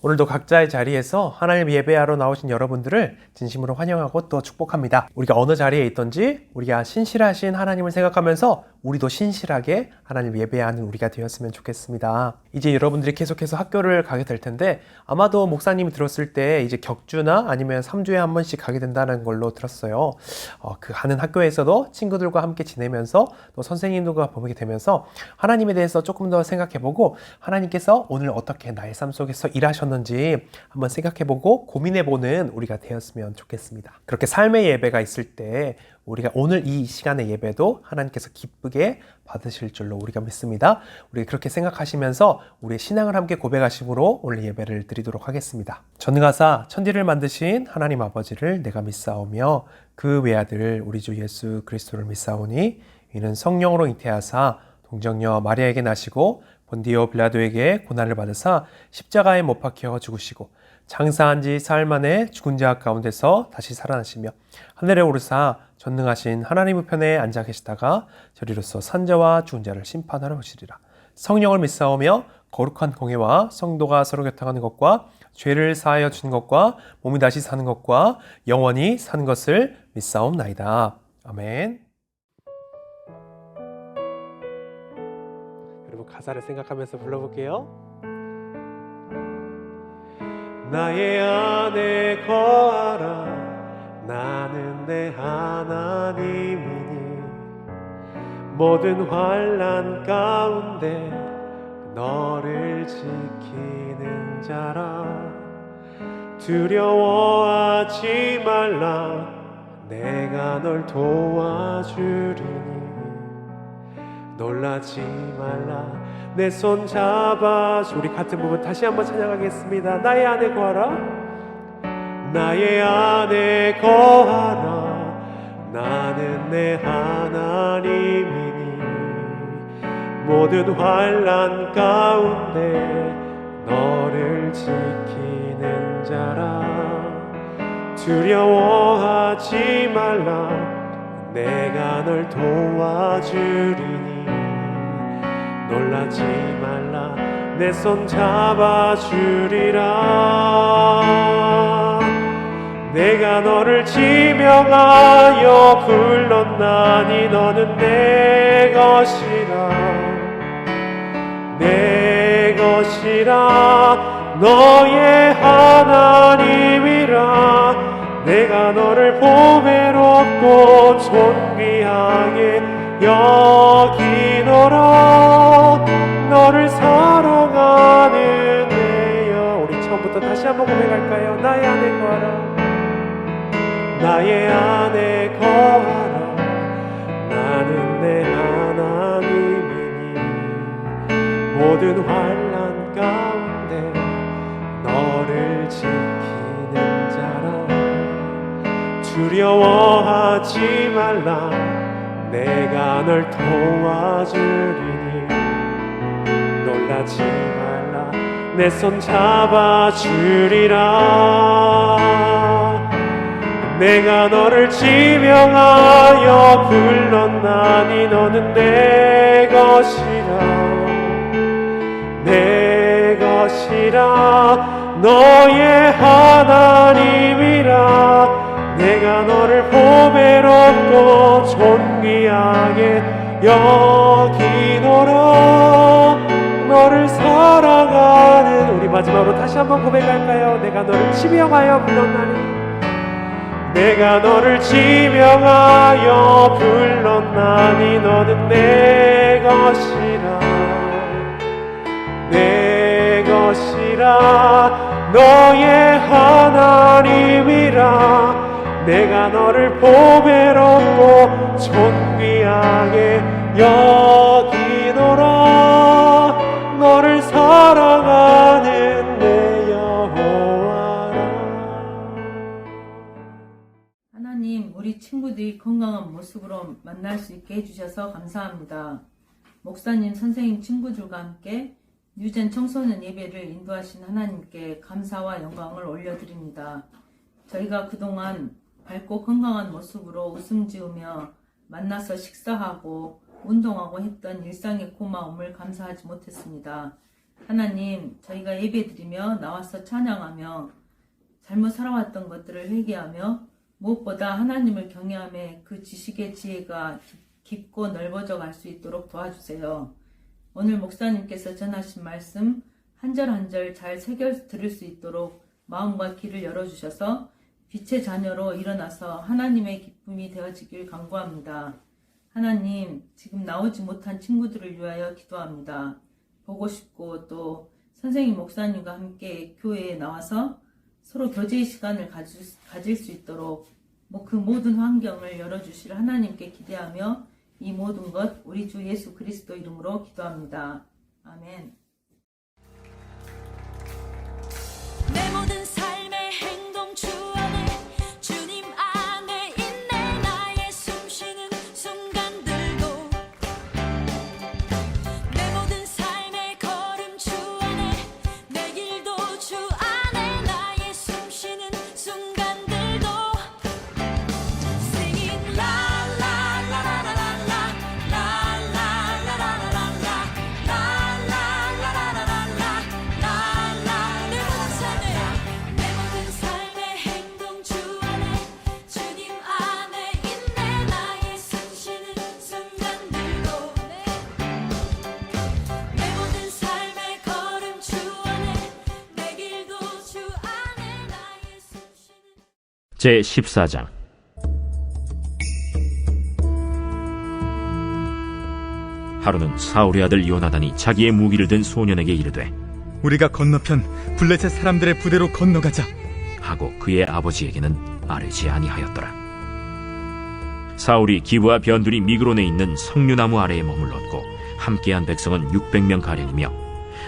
오늘도 각자의 자리에서 하나님 예배하러 나오신 여러분들을 진심으로 환영하고 또 축복합니다. 우리가 어느 자리에 있든지 우리가 신실하신 하나님을 생각하면서 우리도 신실하게 하나님 예배하는 우리가 되었으면 좋겠습니다. 이제 여러분들이 계속해서 학교를 가게 될 텐데 아마도 목사님이 들었을 때 이제 격주나 아니면 3주에 한 번씩 가게 된다는 걸로 들었어요. 그 가는 학교에서도 친구들과 함께 지내면서 또 선생님들과 보게 되면서 하나님에 대해서 조금 더 생각해보고 하나님께서 오늘 어떻게 나의 삶 속에서 일하셨는지 한번 생각해보고 고민해보는 우리가 되었으면 좋겠습니다. 그렇게 삶의 예배가 있을 때 우리가 오늘 이 시간의 예배도 하나님께서 기쁘게 받으실 줄로 우리가 믿습니다. 우리 그렇게 생각하시면서 우리의 신앙을 함께 고백하심으로 오늘 예배를 드리도록 하겠습니다. 전능하사 천지를 만드신 하나님 아버지를 내가 믿사오며 그 외아들 우리 주 예수 그리스도를 믿사오니 이는 성령으로 잉태하사 동정녀 마리아에게 나시고 본디오 빌라도에게 고난을 받으사 십자가에 못 박혀 죽으시고 장사한 지 사흘 만에 죽은 자 가운데서 다시 살아나시며 하늘에 오르사 전능하신 하나님 우편에 앉아 계시다가 저리로서 산자와 죽은 자를 심판하러 오시리라. 성령을 믿사오며 거룩한 공회와 성도가 서로 교통하는 것과 죄를 사하여 주는 것과 몸이 다시 사는 것과 영원히 사는 것을 믿사옵나이다. 아멘. 여러분 가사를 생각하면서 불러볼게요. 나의 안에 거하라 나는 내 하나님이니 모든 환난 가운데 너를 지키는 자라 두려워하지 말라 내가 널 도와주리니 놀라지 말라 내 손 잡아줘. 우리 같은 부분 다시 한번 찬양하겠습니다. 나의 안에 거하라 나의 안에 거하라 나는 내 하나님이니 모든 환난 가운데 너를 지키는 자라 두려워하지 말라 내가 널 도와주리니 놀라지 말라 내 손 잡아주리라 내가 너를 지명하여 불렀나니 너는 내 것이라 내 것이라 너의 하나님이라 내가 너를 보배롭고 존귀하게 여기노라 너를 사랑하는 내여. 우리 처음부터 다시 한번 고백할까요? 나의 안에 거하라 나의 안에 거하라 나는 내 하나님이니 모든 환난 가운데 너를 지키는 자라 두려워하지 말라 내가 널 도와주리니 놀라지 말라 내 손 잡아주리라 내가 너를 지명하여 불렀나니 너는 내 것이라 내 것이라 너의 하나님이라 내가 너를 보배롭고 존귀하게 여기노라 너를 사랑하는. 우리 마지막으로 다시 한번 고백할까요? 내가 너를 지명하여 불렀나니 내가 너를 지명하여 불렀나니 너는 내 것이라 내 것이라 너의 하나님이라 내가 너를 보배롭고 존귀하게 여기노라 너를 사랑하는 내 여호와라. 하나님, 우리 친구들이 건강한 모습으로 만날 수 있게 해주셔서 감사합니다. 목사님, 선생님, 친구들과 함께 유전 청소년 예배를 인도하신 하나님께 감사와 영광을 올려드립니다. 저희가 그동안 밝고 건강한 모습으로 웃음 지으며 만나서 식사하고 운동하고 했던 일상의 고마움을 감사하지 못했습니다. 하나님, 저희가 예배드리며 나와서 찬양하며 잘못 살아왔던 것들을 회개하며 무엇보다 하나님을 경외함에 그 지식의 지혜가 깊고 넓어져 갈 수 있도록 도와주세요. 오늘 목사님께서 전하신 말씀 한 절 한 절 잘 새겨 들을 수 있도록 마음과 귀를 열어주셔서 빛의 자녀로 일어나서 하나님의 기쁨이 되어지길 간구합니다. 하나님, 지금 나오지 못한 친구들을 위하여 기도합니다. 보고 싶고 또 선생님 목사님과 함께 교회에 나와서 서로 교제의 시간을 가질 수 있도록 그 모든 환경을 열어주실 하나님께 기대하며 이 모든 것 우리 주 예수 그리스도 이름으로 기도합니다. 아멘. 내 모든 삶의 행동 주 안에 주님 안에 있네. 나의 숨쉬는 순간들도 내 모든 삶의 걸음 주 안에 내 길도 주 안에 나의 숨쉬는 순간들도 Singing la la la la la la la la la la la la 제14장 하루는 사울의 아들 요나단이 자기의 무기를 든 소년에게 이르되 우리가 건너편 블레셋 사람들의 부대로 건너가자 하고 그의 아버지에게는 아뢰지 아니하였더라. 사울이 기브와 변두리 미그론에 있는 석류나무 아래에 머물렀고 함께한 백성은 600명가량이며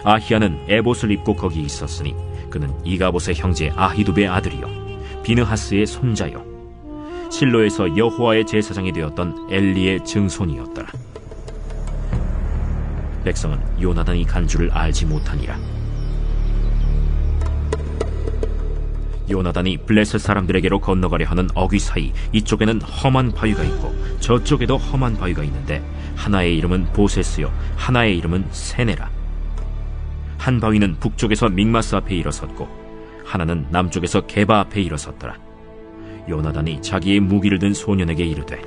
아히야는 에봇을 입고 거기 있었으니 그는 이가봇의 형제 아히두베의 아들이요 비느하스의 손자요 실로에서 여호와의 제사장이 되었던 엘리의 증손이었더라. 백성은 요나단이 간 줄을 알지 못하니라. 요나단이 블레셋 사람들에게로 건너가려 하는 어귀 사이 이쪽에는 험한 바위가 있고 저쪽에도 험한 바위가 있는데 하나의 이름은 보세스요 하나의 이름은 세네라. 한 바위는 북쪽에서 믹마스 앞에 일어섰고 하나는 남쪽에서 게바 앞에 일어섰더라. 요나단이 자기의 무기를 든 소년에게 이르되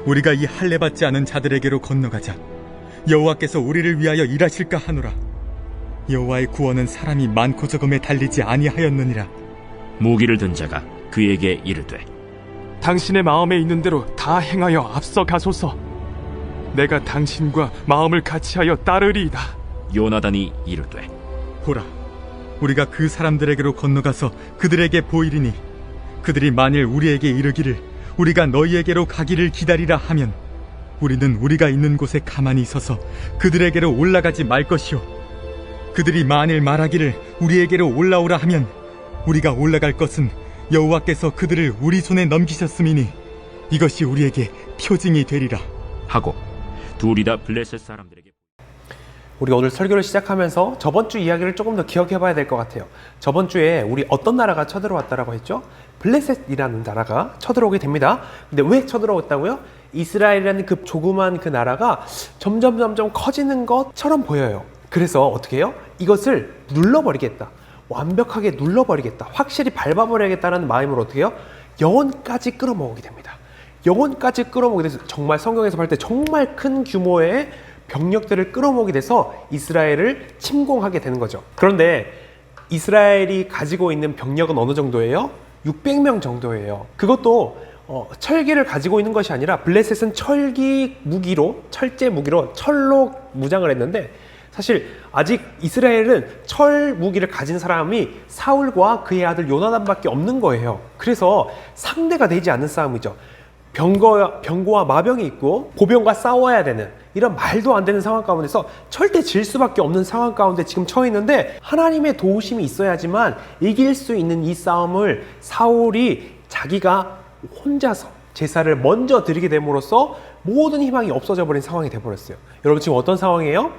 우리가 이 할례받지 않은 자들에게로 건너가자 여호와께서 우리를 위하여 일하실까 하노라. 여호와의 구원은 사람이 많고 적음에 달리지 아니하였느니라. 무기를 든 자가 그에게 이르되 당신의 마음에 있는 대로 다 행하여 앞서 가소서. 내가 당신과 마음을 같이하여 따르리이다. 요나단이 이르되 보라, 우리가 그 사람들에게로 건너가서 그들에게 보이리니 그들이 만일 우리에게 이르기를 우리가 너희에게로 가기를 기다리라 하면 우리는 우리가 있는 곳에 가만히 있어서 그들에게로 올라가지 말 것이요 그들이 만일 말하기를 우리에게로 올라오라 하면 우리가 올라갈 것은 여호와께서 그들을 우리 손에 넘기셨음이니 이것이 우리에게 표징이 되리라 하고 둘이 다 블레셋 사람들에게 우리가 오늘 설교를 시작하면서 저번 주 이야기를 조금 더 기억해 봐야 될 것 같아요. 저번 주에 우리 어떤 나라가 쳐들어왔다라고 했죠? 블레셋이라는 나라가 쳐들어오게 됩니다. 근데 왜 쳐들어왔다고요? 이스라엘이라는 그 조그만 그 나라가 점점 커지는 것처럼 보여요. 그래서 어떻게 해요? 이것을 눌러버리겠다. 완벽하게 눌러버리겠다. 확실히 밟아버리겠다는 마음으로 어떻게 해요? 영혼까지 끌어모으게 됩니다. 영혼까지 끌어모으게 돼서 정말 성경에서 볼 때 정말 큰 규모의 병력들을 끌어모으게 돼서 이스라엘을 침공하게 되는 거죠. 그런데 이스라엘이 가지고 있는 병력은 어느 정도예요? 600명 정도예요. 그것도 철기를 가지고 있는 것이 아니라 블레셋은 철제 무기로 철로 무장을 했는데 사실 아직 이스라엘은 철 무기를 가진 사람이 사울과 그의 아들 요나단밖에 없는 거예요. 그래서 상대가 되지 않는 싸움이죠. 병거와 마병이 있고 보병과 싸워야 되는 이런 말도 안 되는 상황 가운데서 절대 질 수밖에 없는 상황 가운데 지금 처해 있는데 하나님의 도우심이 있어야지만 이길 수 있는 이 싸움을 사울이 자기가 혼자서 제사를 먼저 드리게 됨으로써 모든 희망이 없어져 버린 상황이 돼버렸어요. 여러분 지금 어떤 상황이에요?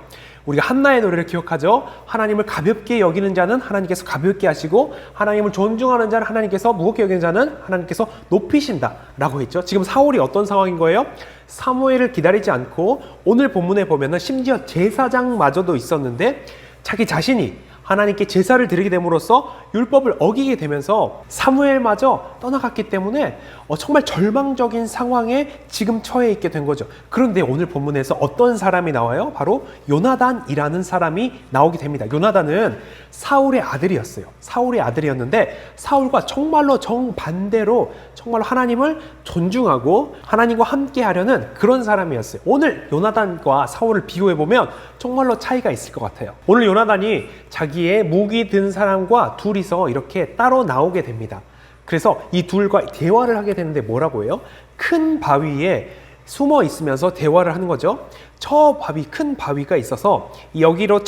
우리가 한나의 노래를 기억하죠. 하나님을 가볍게 여기는 자는 하나님께서 가볍게 하시고 하나님을 존중하는 자는 하나님께서 무겁게 여기는 자는 하나님께서 높이신다 라고 했죠. 지금 사울이 어떤 상황인 거예요? 사무엘을 기다리지 않고 오늘 본문에 보면은 심지어 제사장마저도 있었는데 자기 자신이 하나님께 제사를 드리게 됨으로써 율법을 어기게 되면서 사무엘마저 떠나갔기 때문에 정말 절망적인 상황에 지금 처해 있게 된 거죠. 그런데 오늘 본문에서 어떤 사람이 나와요? 바로 요나단이라는 사람이 나오게 됩니다. 요나단은 사울의 아들이었어요. 사울의 아들이었는데 사울과 정말로 정반대로 정말로 하나님을 존중하고 하나님과 함께 하려는 그런 사람이었어요. 오늘 요나단과 사울을 비교해보면 정말로 차이가 있을 것 같아요. 오늘 요나단이 자기의 무기 든 사람과 둘이서 이렇게 따로 나오게 됩니다. 그래서 이 둘과 대화를 하게 되는데 뭐라고 해요? 큰 바위에 숨어 있으면서 대화를 하는 거죠. 저 바위, 큰 바위가 있어서 여기로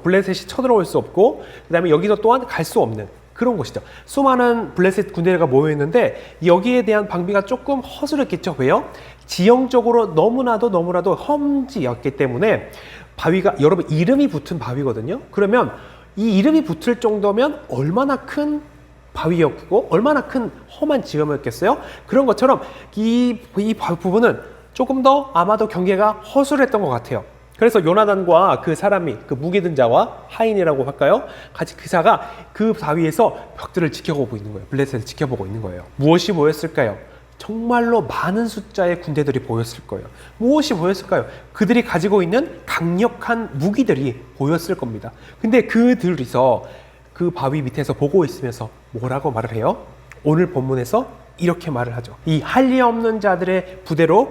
블레셋이 쳐들어올 수 없고 그 다음에 여기도 또한 갈 수 없는 그런 곳이죠. 수많은 블레셋 군대가 모여있는데 여기에 대한 방비가 조금 허술했겠죠. 왜요? 지형적으로 너무나도 험지였기 때문에 바위가 여러분 이름이 붙은 바위거든요. 그러면 이 이름이 붙을 정도면 얼마나 큰 바위였고 얼마나 큰 험한 지형이었겠어요? 그런 것처럼 이 부분은 조금 더 아마도 경계가 허술했던 것 같아요. 그래서 요나단과 그 사람이 그 무기 든 자와 하인이라고 할까요? 같이 그사가 그 바위에서 벽들을 지켜보고 있는 거예요. 블레셋을 지켜보고 있는 거예요. 무엇이 보였을까요? 정말로 많은 숫자의 군대들이 보였을 거예요. 무엇이 보였을까요? 그들이 가지고 있는 강력한 무기들이 보였을 겁니다. 근데 그들이서 그 바위 밑에서 보고 있으면서 뭐라고 말을 해요? 오늘 본문에서 이렇게 말을 하죠. 이 할 리 없는 자들의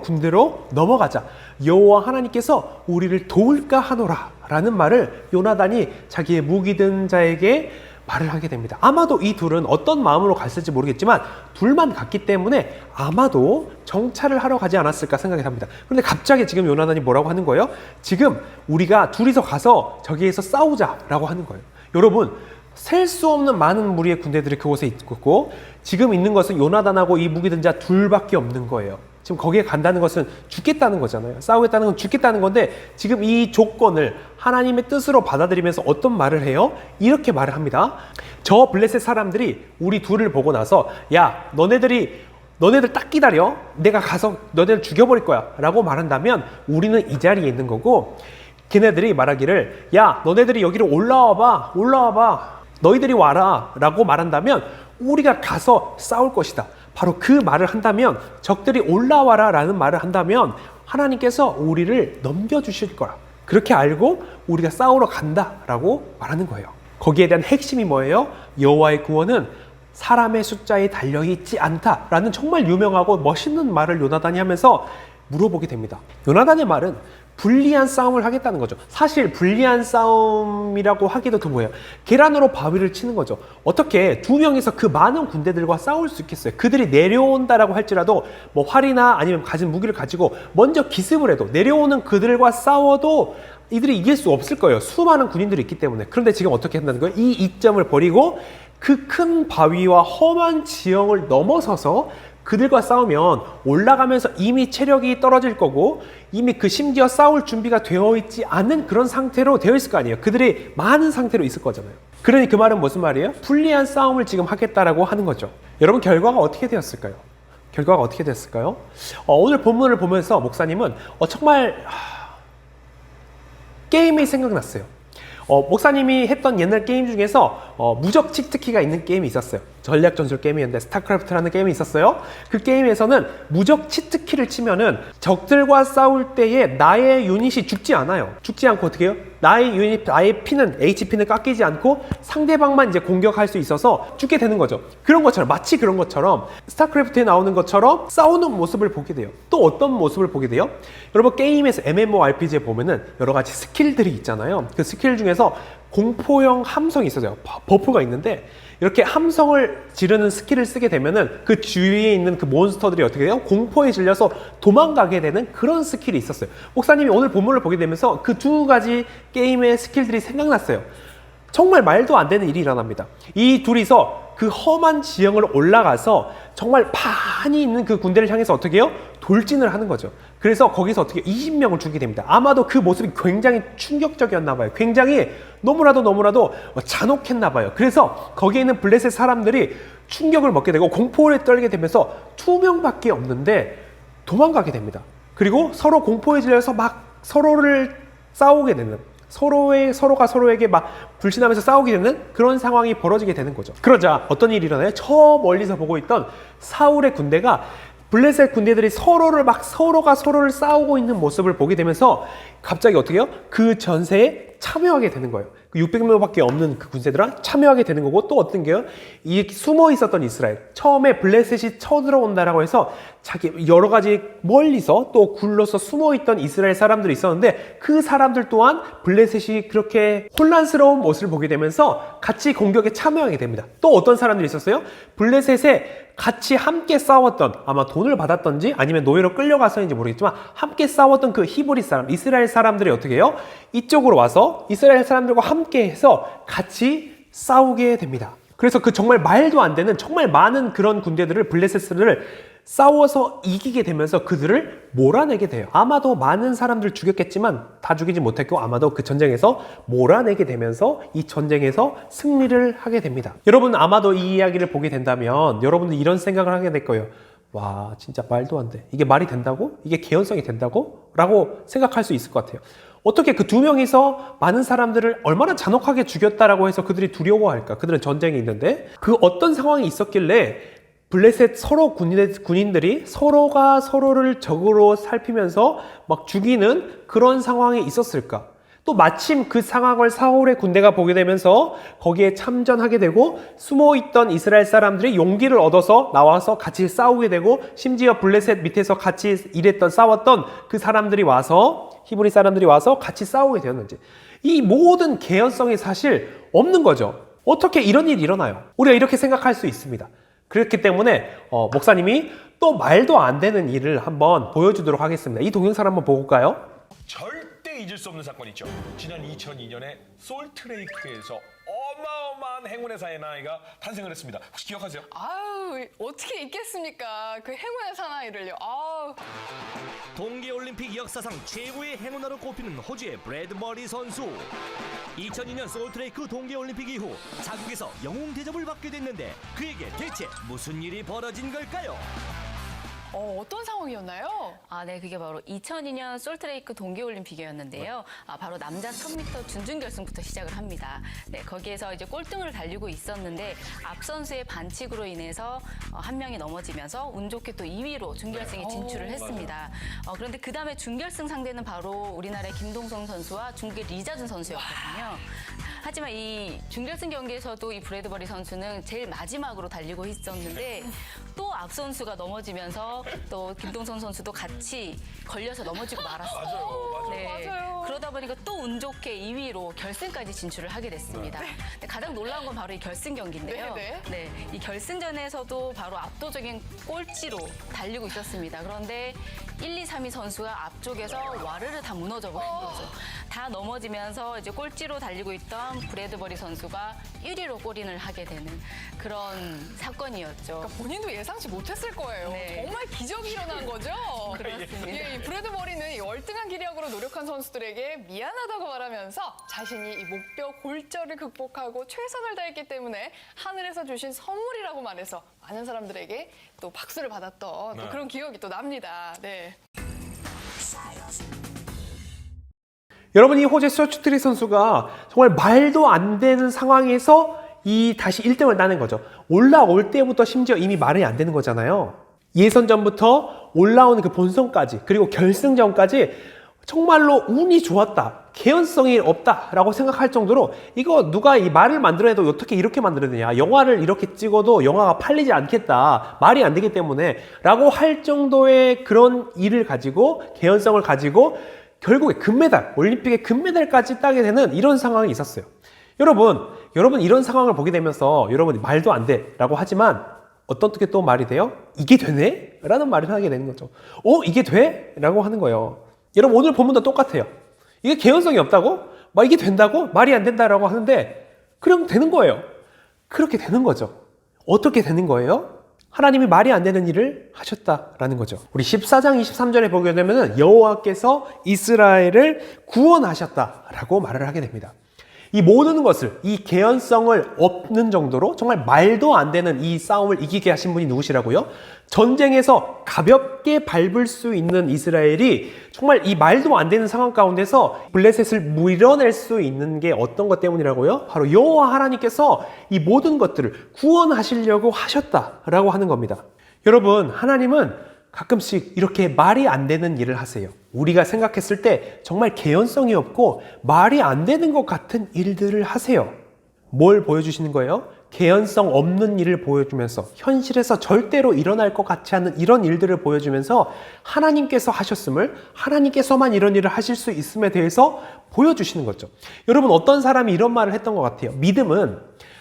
군대로 넘어가자. 여호와 하나님께서 우리를 도울까 하노라 라는 말을 요나단이 자기의 무기 든 자에게 말을 하게 됩니다. 아마도 이 둘은 어떤 마음으로 갔을지 모르겠지만 둘만 갔기 때문에 아마도 정찰을 하러 가지 않았을까 생각이 듭니다. 그런데 갑자기 지금 요나단이 뭐라고 하는 거예요? 지금 우리가 둘이서 가서 저기에서 싸우자라고 하는 거예요. 여러분, 셀 수 없는 많은 무리의 군대들이 그곳에 있고 지금 있는 것은 요나단하고 이 무기 든 자 둘밖에 없는 거예요. 지금 거기에 간다는 것은 죽겠다는 거잖아요. 싸우겠다는 건 죽겠다는 건데 지금 이 조건을 하나님의 뜻으로 받아들이면서 어떤 말을 해요? 이렇게 말을 합니다. 저 블레셋 사람들이 우리 둘을 보고 나서 야 너네들 딱 기다려. 내가 가서 너네들 죽여버릴 거야 라고 말한다면 우리는 이 자리에 있는 거고 걔네들이 말하기를 야 너네들이 여기로 올라와봐 너희들이 와라 라고 말한다면 우리가 가서 싸울 것이다. 바로 그 말을 한다면 적들이 올라와라 라는 말을 한다면 하나님께서 우리를 넘겨주실 거야. 그렇게 알고 우리가 싸우러 간다 라고 말하는 거예요. 거기에 대한 핵심이 뭐예요? 여호와의 구원은 사람의 숫자에 달려있지 않다 라는 정말 유명하고 멋있는 말을 요나단이 하면서 물어보게 됩니다. 요나단의 말은 불리한 싸움을 하겠다는 거죠. 사실 불리한 싸움이라고 하기도 더 뭐예요? 계란으로 바위를 치는 거죠. 어떻게 두 명이서 그 많은 군대들과 싸울 수 있겠어요? 그들이 내려온다라고 할지라도 뭐 활이나 아니면 가진 무기를 가지고 먼저 기습을 해도 내려오는 그들과 싸워도 이들이 이길 수 없을 거예요. 수많은 군인들이 있기 때문에. 그런데 지금 어떻게 한다는 거예요? 이 이점을 버리고 그 큰 바위와 험한 지형을 넘어서서 그들과 싸우면 올라가면서 이미 체력이 떨어질 거고 이미 심지어 싸울 준비가 되어 있지 않은 그런 상태로 되어 있을 거 아니에요. 그들이 많은 상태로 있을 거잖아요. 그러니 그 말은 무슨 말이에요? 불리한 싸움을 지금 하겠다라고 하는 거죠. 여러분 결과가 어떻게 되었을까요? 오늘 본문을 보면서 목사님은 정말 게임이 생각났어요. 목사님이 했던 옛날 게임 중에서 무적 치트키가 있는 게임이 있었어요. 전략 전술 게임이었는데 스타크래프트라는 게임이 있었어요. 그 게임에서는 무적 치트키를 치면은 적들과 싸울 때에 나의 유닛이 죽지 않아요. 죽지 않고 어떻게 해요? 나의 HP는 깎이지 않고 상대방만 이제 공격할 수 있어서 죽게 되는 거죠. 마치 그런 것처럼 스타크래프트에 나오는 것처럼 싸우는 모습을 보게 돼요. 또 어떤 모습을 보게 돼요? 여러분 게임에서 MMORPG에 보면은 여러 가지 스킬들이 있잖아요. 그 스킬 중에서 공포형 함성이 있어요. 버프가 있는데 이렇게 함성을 지르는 스킬을 쓰게 되면은 그 주위에 있는 그 몬스터들이 어떻게 돼요? 공포에 질려서 도망가게 되는 그런 스킬이 있었어요. 목사님이 오늘 본문을 보게 되면서 그 두 가지 게임의 스킬들이 생각났어요. 정말 말도 안 되는 일이 일어납니다. 이 둘이서 그 험한 지형을 올라가서 정말 많이 있는 그 군대를 향해서 어떻게 해요? 돌진을 하는 거죠. 그래서 거기서 어떻게 20명을 죽이게 됩니다. 아마도 그 모습이 굉장히 충격적이었나 봐요. 굉장히 너무나도 잔혹했나 봐요. 그래서 거기에 있는 블레셋 사람들이 충격을 먹게 되고 공포에 떨게 되면서 2명밖에 없는데 도망가게 됩니다. 그리고 서로 공포에 질려서 막 서로를 싸우게 되는 서로가 서로에게 막 불신하면서 싸우게 되는 그런 상황이 벌어지게 되는 거죠. 그러자 어떤 일이 일어나요? 저 멀리서 보고 있던 사울의 군대가 블레셋 군대들이 서로가 서로를 싸우고 있는 모습을 보게 되면서 갑자기 어떻게 해요? 그 전세에 참여하게 되는 거예요. 600명밖에 없는 그 군대들은 참여하게 되는 거고, 또 어떤 게요? 이 숨어 있었던 이스라엘, 처음에 블레셋이 쳐들어온다라고 해서 자기 여러 가지 멀리서 또 굴러서 숨어 있던 이스라엘 사람들이 있었는데, 그 사람들 또한 블레셋이 그렇게 혼란스러운 모습을 보게 되면서 같이 공격에 참여하게 됩니다. 또 어떤 사람들이 있었어요? 블레셋에 같이 함께 싸웠던, 아마 돈을 받았던지 아니면 노예로 끌려가서인지 모르겠지만 함께 싸웠던 그 히브리 사람, 이스라엘 사람들이 어떻게 해요? 이쪽으로 와서 이스라엘 사람들과 함께 해서 같이 싸우게 됩니다. 그래서 그 정말 말도 안 되는 정말 많은 그런 군대들을, 블레셋을 싸워서 이기게 되면서 그들을 몰아내게 돼요. 아마도 많은 사람들 죽였겠지만 다 죽이지 못했고, 아마도 그 전쟁에서 몰아내게 되면서 이 전쟁에서 승리를 하게 됩니다. 여러분 아마도 이 이야기를 보게 된다면 여러분들 이런 생각을 하게 될 거예요. 와, 진짜 말도 안 돼. 이게 말이 된다고? 이게 개연성이 된다고? 라고 생각할 수 있을 것 같아요. 어떻게 그 두 명이서 많은 사람들을 얼마나 잔혹하게 죽였다라고 해서 그들이 두려워할까? 그들은 전쟁이 있는데 그 어떤 상황이 있었길래 블레셋 서로 군인들이 서로가 서로를 적으로 살피면서 막 죽이는 그런 상황이 있었을까? 또 마침 그 상황을 사울의 군대가 보게 되면서 거기에 참전하게 되고, 숨어있던 이스라엘 사람들이 용기를 얻어서 나와서 같이 싸우게 되고, 심지어 블레셋 밑에서 같이 싸웠던 그 사람들이 와서, 히브리 사람들이 와서 같이 싸우게 되었는지, 이 모든 개연성이 사실 없는 거죠. 어떻게 이런 일이 일어나요? 우리가 이렇게 생각할 수 있습니다. 그렇기 때문에 목사님이 또 말도 안 되는 일을 한번 보여주도록 하겠습니다. 이 동영상 한번 보고 올까요? 절대 잊을 수 없는 사건이죠. 지난 2002년에 솔트레이크에서 어마어마한 행운의 사나이가 탄생을 했습니다. 혹시 기억하세요? 아유, 어떻게 있겠습니까? 그 행운의 사나이를요. 아우. 동계올림픽 역사상 최고의 행운아로 꼽히는 호주의 브래드 머리 선수. 2002년 솔트레이크 동계올림픽 이후 자국에서 영웅 대접을 받게 됐는데 그에게 대체 무슨 일이 벌어진 걸까요? 어떤 상황이었나요? 네, 그게 바로 2002년 솔트레이크 동계올림픽이었는데요. 바로 남자 1000m 준결승부터 시작을 합니다. 네, 거기에서 이제 꼴등을 달리고 있었는데 앞 선수의 반칙으로 인해서 한 명이 넘어지면서 운 좋게 또 2위로 준결승에 진출을 했습니다. 그런데 그 다음에 준결승 상대는 바로 우리나라의 김동성 선수와 중국의 리자준 선수였거든요. 하지만 이 준결승 경기에서도 이 브래드버리 선수는 제일 마지막으로 달리고 있었는데 또 앞 선수가 넘어지면서 또 김동선 선수도 같이 걸려서 넘어지고 말았어요. 맞아요. 그러다 보니까 또 운 좋게 2위로 결승까지 진출을 하게 됐습니다. 근데 가장 놀라운 건 바로 이 결승 경기인데요. 네, 이 결승전에서도 바로 압도적인 꼴찌로 달리고 있었습니다. 그런데 1, 2, 3위 선수가 앞쪽에서 와르르 다 무너져 버린 거죠. 다 넘어지면서 이제 꼴찌로 달리고 있던 브래드버리 선수가 1위로 골인을 하게 되는 그런 사건이었죠. 그러니까 본인도 예상치 못했을 거예요. 네. 정말 기적이 일어난 거죠? 그렇습니다. 예, 이 브래드버리는 이 월등한 기량으로 노력한 선수들에게 미안하다고 말하면서 자신이 이 목표 골절을 극복하고 최선을 다했기 때문에 하늘에서 주신 선물이라고 말해서 많은 사람들에게 또 박수를 받았던 또 그런 기억이 또 납니다. 네. 여러분, 이 호재 솔트레이크 선수가 정말 말도 안 되는 상황에서 다시 1등을 따는 거죠. 올라올 때부터 심지어 이미 말이 안 되는 거잖아요. 예선전부터 올라오는 그 본선까지, 그리고 결승전까지 정말로 운이 좋았다, 개연성이 없다라고 생각할 정도로, 이거 누가 이 말을 만들어내도 어떻게 이렇게 만들어내냐, 영화를 이렇게 찍어도 영화가 팔리지 않겠다, 말이 안 되기 때문에 라고 할 정도의 그런 일을 가지고, 개연성을 가지고 결국에 금메달, 올림픽의 금메달까지 따게 되는 이런 상황이 있었어요. 여러분 이런 상황을 보게 되면서 여러분이 말도 안 돼 라고 하지만 어떻게 또 말이 돼요? 이게 되네? 라는 말을 하게 되는 거죠. 이게 돼? 라고 하는 거예요. 여러분, 오늘 본문도 똑같아요. 이게 개연성이 없다고? 이게 된다고? 말이 안 된다라고 하는데 그럼 되는 거예요. 그렇게 되는 거죠. 어떻게 되는 거예요? 하나님이 말이 안 되는 일을 하셨다라는 거죠. 우리 14장 23절에 보게 되면 여호와께서 이스라엘을 구원하셨다라고 말을 하게 됩니다. 이 모든 것을, 이 개연성을 없는 정도로 정말 말도 안 되는 이 싸움을 이기게 하신 분이 누구시라고요? 전쟁에서 가볍게 밟을 수 있는 이스라엘이 정말 이 말도 안 되는 상황 가운데서 블레셋을 밀어낼 수 있는 게 어떤 것 때문이라고요? 바로 여호와 하나님께서 이 모든 것들을 구원하시려고 하셨다라고 하는 겁니다. 여러분, 하나님은 가끔씩 이렇게 말이 안 되는 일을 하세요. 우리가 생각했을 때 정말 개연성이 없고 말이 안 되는 것 같은 일들을 하세요. 뭘 보여주시는 거예요? 개연성 없는 일을 보여주면서 현실에서 절대로 일어날 것 같지 않은 이런 일들을 보여주면서 하나님께서 하셨음을, 하나님께서만 이런 일을 하실 수 있음에 대해서 보여주시는 거죠. 여러분, 어떤 사람이 이런 말을 했던 것 같아요. 믿음은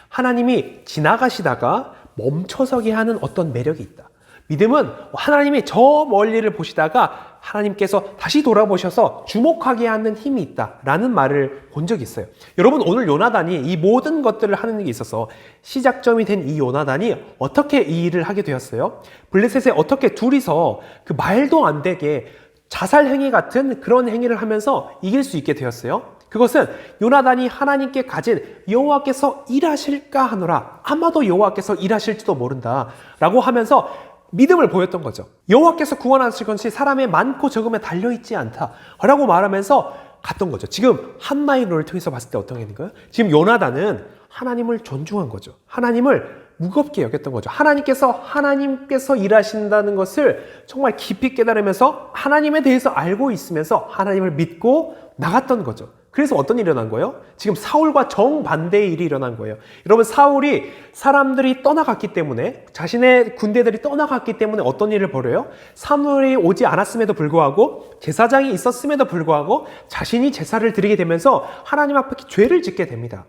하나님이 지나가시다가 멈춰서게 하는 어떤 매력이 있다. 믿음은 하나님이 저 멀리를 보시다가 하나님께서 다시 돌아보셔서 주목하게 하는 힘이 있다라는 말을 본 적이 있어요. 여러분, 오늘 요나단이 이 모든 것들을 하는 데 있어서 시작점이 된 이 요나단이 어떻게 이 일을 하게 되었어요? 블레셋에 어떻게 둘이서 그 말도 안 되게 자살 행위 같은 그런 행위를 하면서 이길 수 있게 되었어요? 그것은 요나단이 하나님께 가진 여호와께서 일하실까 하노라, 아마도 여호와께서 일하실지도 모른다 라고 하면서 믿음을 보였던 거죠. 여호와께서 구원하실 것이 사람의 많고 적음에 달려있지 않다라고 말하면서 갔던 거죠. 지금 한나이로를 통해서 봤을 때 어떤 게 있는가요? 지금 요나단은 하나님을 존중한 거죠. 하나님을 무겁게 여겼던 거죠. 하나님께서 일하신다는 것을 정말 깊이 깨달으면서 하나님에 대해서 알고 있으면서 하나님을 믿고 나갔던 거죠. 그래서 어떤 일이 일어난 거예요? 지금 사울과 정반대의 일이 일어난 거예요. 여러분, 사울이 사람들이 떠나갔기 때문에, 자신의 군대들이 떠나갔기 때문에 어떤 일을 벌여요? 사무엘이 오지 않았음에도 불구하고, 제사장이 있었음에도 불구하고 자신이 제사를 드리게 되면서 하나님 앞에 죄를 짓게 됩니다.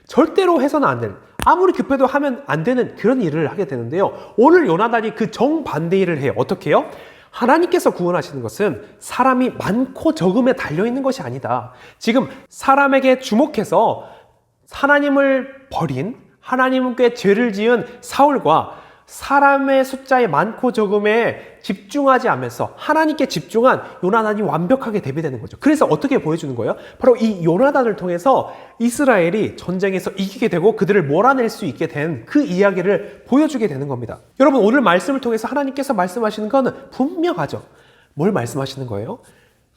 절대로 해서는 안 되는, 아무리 급해도 하면 안 되는 그런 일을 하게 되는데요. 오늘 요나단이 그 정반대 일을 해요. 어떻게 해요? 하나님께서 구원하시는 것은 사람이 많고 적음에 달려있는 것이 아니다. 지금 사람에게 주목해서 하나님을 버린, 하나님께 죄를 지은 사울과 사람의 숫자의 많고 적음에 집중하지 않으면서 하나님께 집중한 요나단이 완벽하게 대비되는 거죠. 그래서 어떻게 보여주는 거예요? 바로 이 요나단을 통해서 이스라엘이 전쟁에서 이기게 되고 그들을 몰아낼 수 있게 된 그 이야기를 보여주게 되는 겁니다. 여러분, 오늘 말씀을 통해서 하나님께서 말씀하시는 것은 분명하죠. 뭘 말씀하시는 거예요?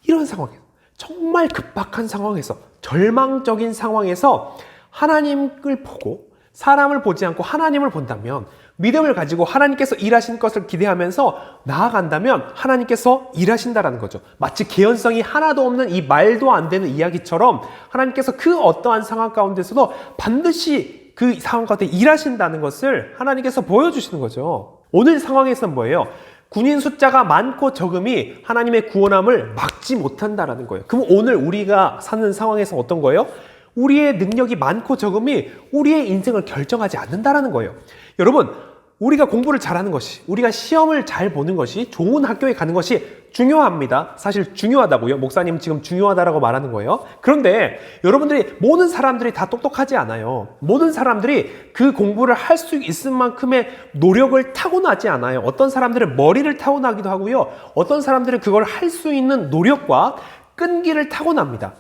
이런 상황에서, 정말 급박한 상황에서, 절망적인 상황에서 하나님을 보고 사람을 보지 않고 하나님을 본다면, 믿음을 가지고 하나님께서 일하신 것을 기대하면서 나아간다면 하나님께서 일하신다라는 거죠. 마치 개연성이 하나도 없는 이 말도 안 되는 이야기처럼 하나님께서 그 어떠한 상황 가운데서도 반드시 그 상황 가운데 일하신다는 것을 하나님께서 보여주시는 거죠. 오늘 상황에서는 뭐예요? 군인 숫자가 많고 적음이 하나님의 구원함을 막지 못한다라는 거예요. 그럼 오늘 우리가 사는 상황에서 어떤 거예요? 우리의 능력이 많고 적음이 우리의 인생을 결정하지 않는다라는 거예요. 여러분, 우리가 공부를 잘하는 것이, 우리가 시험을 잘 보는 것이, 좋은 학교에 가는 것이 중요합니다. 사실 중요하다고요. 목사님 지금 중요하다라고 말하는 거예요. 그런데 여러분들이, 모든 사람들이 다 똑똑하지 않아요. 모든 사람들이 그 공부를 할 수 있을 만큼의 노력을 타고나지 않아요. 어떤 사람들은 머리를 타고나기도 하고요. 어떤 사람들은 그걸 할 수 있는 노력과 끈기를 타고납니다.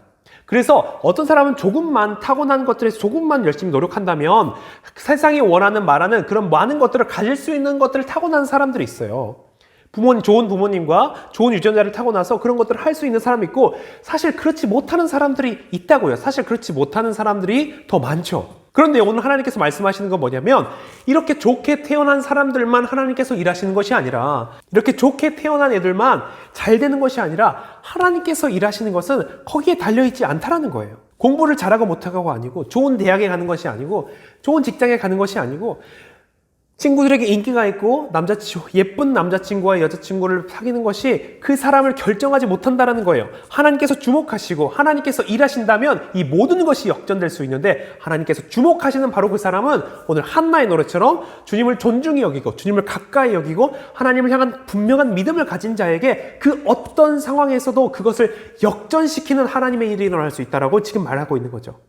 그래서 어떤 사람은 조금만 타고난 것들에서 조금만 열심히 노력한다면 세상이 원하는 말하는 그런 많은 것들을 가질 수 있는 것들을 타고난 사람들이 있어요. 좋은 부모님과 좋은 유전자를 타고나서 그런 것들을 할 수 있는 사람이 있고, 사실 그렇지 못하는 사람들이 있다고요. 사실 그렇지 못하는 사람들이 더 많죠. 그런데 오늘 하나님께서 말씀하시는 건 뭐냐면, 이렇게 좋게 태어난 사람들만 하나님께서 일하시는 것이 아니라, 이렇게 좋게 태어난 애들만 잘 되는 것이 아니라 하나님께서 일하시는 것은 거기에 달려있지 않다라는 거예요. 공부를 잘하고 못하고가 아니고, 좋은 대학에 가는 것이 아니고, 좋은 직장에 가는 것이 아니고, 친구들에게 인기가 있고 예쁜 남자친구와 여자친구를 사귀는 것이 그 사람을 결정하지 못한다는 거예요. 하나님께서 주목하시고 하나님께서 일하신다면 이 모든 것이 역전될 수 있는데, 하나님께서 주목하시는 바로 그 사람은 오늘 한나의 노래처럼 주님을 존중히 여기고 주님을 가까이 여기고 하나님을 향한 분명한 믿음을 가진 자에게 그 어떤 상황에서도 그것을 역전시키는 하나님의 일이 일어날 수 있다라고 지금 말하고 있는 거죠.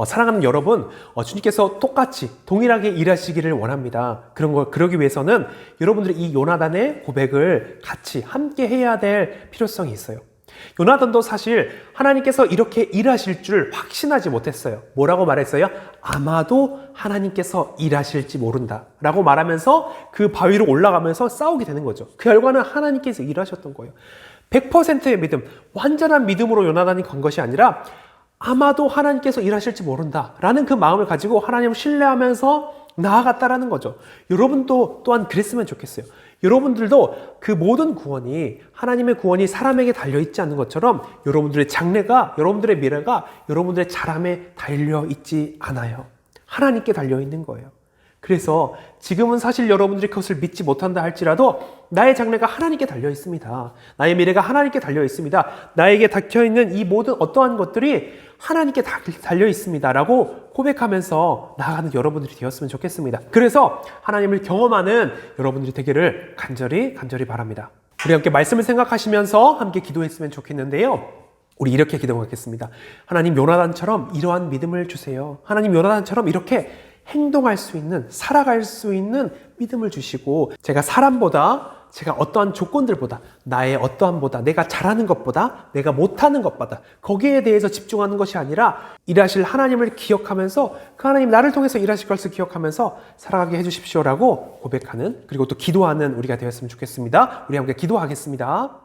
사랑하는 여러분, 주님께서 똑같이 동일하게 일하시기를 원합니다. 그러기 위해서는 여러분들이 이 요나단의 고백을 같이 함께 해야 될 필요성이 있어요. 요나단도 사실 하나님께서 이렇게 일하실 줄 확신하지 못했어요. 뭐라고 말했어요? 아마도 하나님께서 일하실지 모른다 라고 말하면서 그 바위로 올라가면서 싸우게 되는 거죠. 그 결과는 하나님께서 일하셨던 거예요. 100%의 믿음, 완전한 믿음으로 요나단이 간 것이 아니라 아마도 하나님께서 일하실지 모른다 라는 그 마음을 가지고 하나님을 신뢰하면서 나아갔다라는 거죠. 여러분도 또한 그랬으면 좋겠어요. 여러분들도 그 모든 구원이, 하나님의 구원이 사람에게 달려있지 않는 것처럼 여러분들의 장래가, 여러분들의 미래가 여러분들의 잘함에 달려있지 않아요. 하나님께 달려있는 거예요. 그래서 지금은 사실 여러분들이 그것을 믿지 못한다 할지라도 나의 장래가 하나님께 달려 있습니다. 나의 미래가 하나님께 달려 있습니다. 나에게 닥쳐있는 이 모든 어떠한 것들이 하나님께 달려 있습니다 라고 고백하면서 나아가는 여러분들이 되었으면 좋겠습니다. 그래서 하나님을 경험하는 여러분들이 되기를 간절히 바랍니다. 우리 함께 말씀을 생각하시면서 함께 기도했으면 좋겠는데요. 우리 이렇게 기도하겠습니다. 하나님, 요나단처럼 이러한 믿음을 주세요. 하나님, 요나단처럼 이렇게 행동할 수 있는, 살아갈 수 있는 믿음을 주시고, 제가 사람보다, 제가 어떠한 조건들보다, 나의 어떠함보다, 내가 잘하는 것보다, 내가 못하는 것보다 거기에 대해서 집중하는 것이 아니라 일하실 하나님을 기억하면서 그 하나님 나를 통해서 일하실 것을 기억하면서 살아가게 해주십시오라고 고백하는, 그리고 또 기도하는 우리가 되었으면 좋겠습니다. 우리 함께 기도하겠습니다.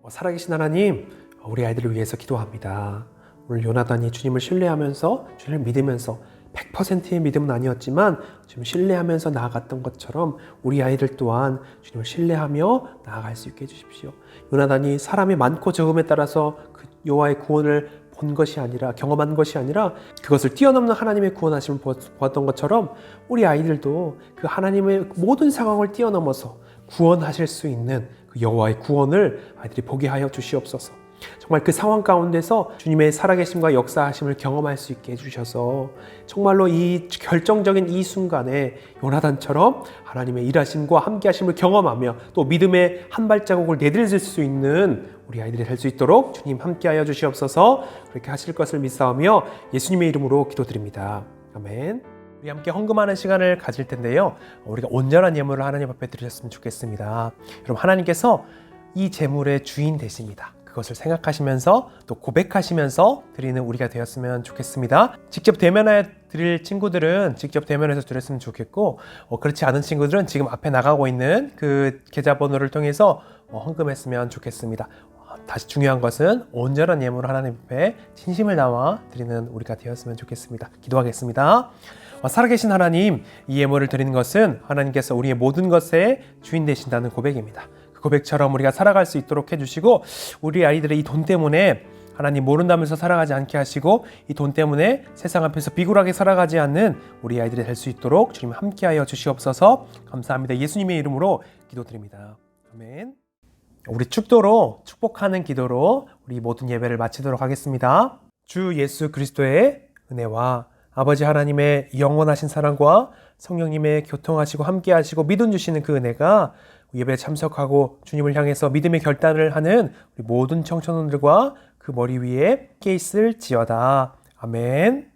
살아계신 하나님, 우리 아이들을 위해서 기도합니다. 오늘 요나단이 주님을 신뢰하면서, 주님을 믿으면서 100%의 믿음은 아니었지만 주님을 신뢰하면서 나아갔던 것처럼 우리 아이들 또한 주님을 신뢰하며 나아갈 수 있게 해주십시오. 요나단이 사람이 많고 적음에 따라서 그 여호와의 구원을 본 것이 아니라, 경험한 것이 아니라 그것을 뛰어넘는 하나님의 구원하심을 보았던 것처럼 우리 아이들도 그 하나님의 모든 상황을 뛰어넘어서 구원하실 수 있는 그 여호와의 구원을 아이들이 보게 하여 주시옵소서. 정말 그 상황 가운데서 주님의 살아계심과 역사하심을 경험할 수 있게 해주셔서 정말로 이 결정적인 이 순간에 요나단처럼 하나님의 일하심과 함께하심을 경험하며 또 믿음의 한 발자국을 내딛을 수 있는 우리 아이들이 될 수 있도록 주님 함께하여 주시옵소서. 그렇게 하실 것을 믿사오며 예수님의 이름으로 기도드립니다. 아멘. 우리 함께 헌금하는 시간을 가질 텐데요. 우리가 온전한 예물을 하나님 앞에 드리셨으면 좋겠습니다. 여러분, 하나님께서 이 재물의 주인 되십니다. 그것을 생각하시면서 또 고백하시면서 드리는 우리가 되었으면 좋겠습니다. 직접 대면해 드릴 친구들은 직접 대면해서 드렸으면 좋겠고, 그렇지 않은 친구들은 지금 앞에 나가고 있는 그 계좌번호를 통해서 헌금했으면 좋겠습니다. 다시 중요한 것은 온전한 예물을 하나님 앞에 진심을 담아 드리는 우리가 되었으면 좋겠습니다. 기도하겠습니다. 살아계신 하나님, 이 예물을 드리는 것은 하나님께서 우리의 모든 것의 주인 되신다는 고백입니다. 그 고백처럼 우리가 살아갈 수 있도록 해주시고, 우리 아이들의 이 돈 때문에 하나님 모른다면서 살아가지 않게 하시고, 이 돈 때문에 세상 앞에서 비굴하게 살아가지 않는 우리 아이들이 될 수 있도록 주님 함께하여 주시옵소서. 감사합니다. 예수님의 이름으로 기도드립니다. 아멘. 우리 축도로 축복하는 기도로 우리 모든 예배를 마치도록 하겠습니다. 주 예수 그리스도의 은혜와 아버지 하나님의 영원하신 사랑과 성령님의 교통하시고 함께하시고 믿음 주시는 그 은혜가 예배에 참석하고 주님을 향해서 믿음의 결단을 하는 우리 모든 청천원들과 그 머리 위에 함께 있을지어다. 아멘.